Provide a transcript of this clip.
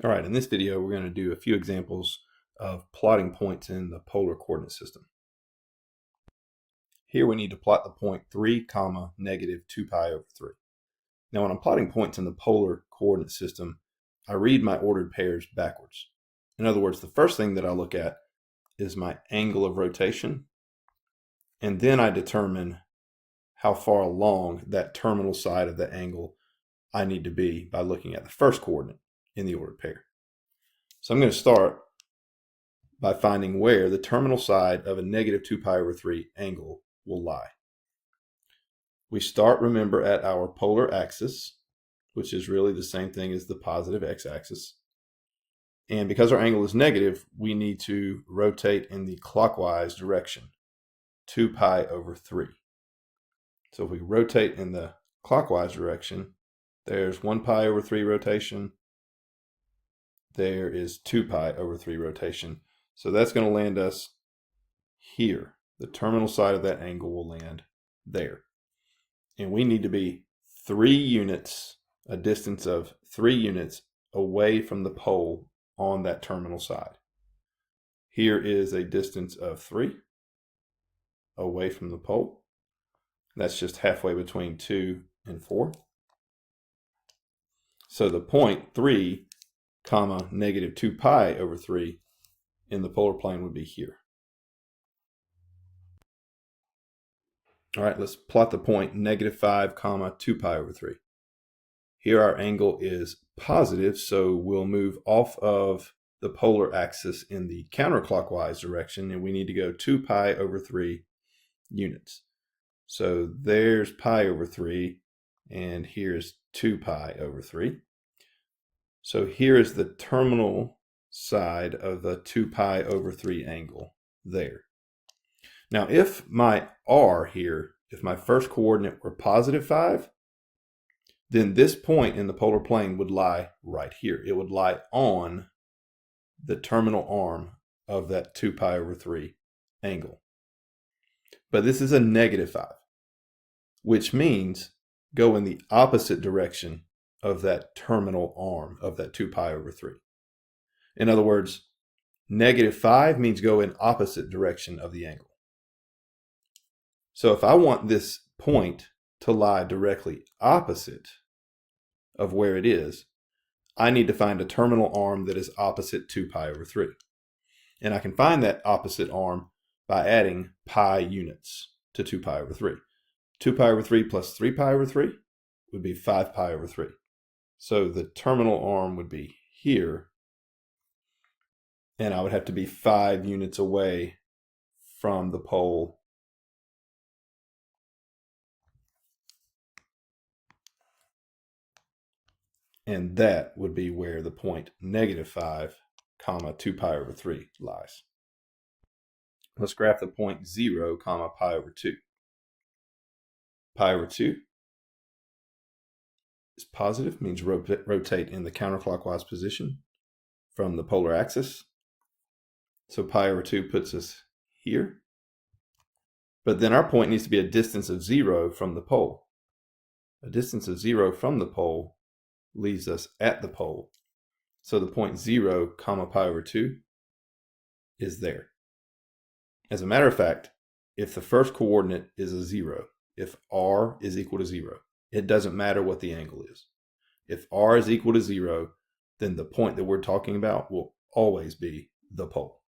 All right, in this video, we're going to do a few examples of plotting points in the polar coordinate system. Here we need to plot the point 3, comma, negative 2 pi over 3. Now, when I'm plotting points in the polar coordinate system, I read my ordered pairs backwards. In other words, the first thing that I look at is my angle of rotation, and then I determine how far along that terminal side of the angle I need to be by looking at the first coordinate in the ordered pair. So I'm going to start by finding where the terminal side of a negative 2 pi over 3 angle will lie. We start, remember, at our polar axis, which is really the same thing as the positive x-axis. And because our angle is negative, we need to rotate in the clockwise direction, 2 pi over 3. So if we rotate in the clockwise direction, there's 1 pi over 3 rotation. There is 2 pi over 3 rotation. So that's going to land us here. The terminal side of that angle will land there. And we need to be 3 units, a distance of 3 units away from the pole on that terminal side. Here is a distance of 3 away from the pole. That's just halfway between 2 and 4. So the point 3, comma, negative 2 pi over 3 in the polar plane would be here. All right, let's plot the point negative 5, comma, 2 pi over 3. Here our angle is positive, so we'll move off of the polar axis in the counterclockwise direction, and we need to go 2 pi over 3 units. So there's pi over 3, and here's 2 pi over 3. So here is the terminal side of the 2 pi over 3 angle there. Now, if my r here, if my first coordinate were positive 5, then this point in the polar plane would lie right here. It would lie on the terminal arm of that 2 pi over 3 angle. But this is a negative 5, which means go in the opposite direction of that terminal arm of that 2 pi over 3. In other words, negative 5 means go in opposite direction of the angle. So if I want this point to lie directly opposite of where it is, I need to find a terminal arm that is opposite 2 pi over 3. And I can find that opposite arm by adding pi units to 2 pi over 3. 2 pi over 3 plus 3 pi over 3 would be 5 pi over 3. So the terminal arm would be here, and I would have to be 5 units away from the pole and that would be where the point negative 5, comma, 2 pi over 3 lies. Let's graph the point 0, comma, pi over 2. Pi over 2 is positive, means rotate in the counterclockwise position from the polar axis. So pi over 2 puts us here. But then our point needs to be a distance of 0 from the pole. A distance of 0 from the pole leaves us at the pole. So the point 0, comma, pi over 2 is there. As a matter of fact, if the first coordinate is a 0, if r is equal to 0, it doesn't matter what the angle is. If r is equal to 0, then the point that we're talking about will always be the pole.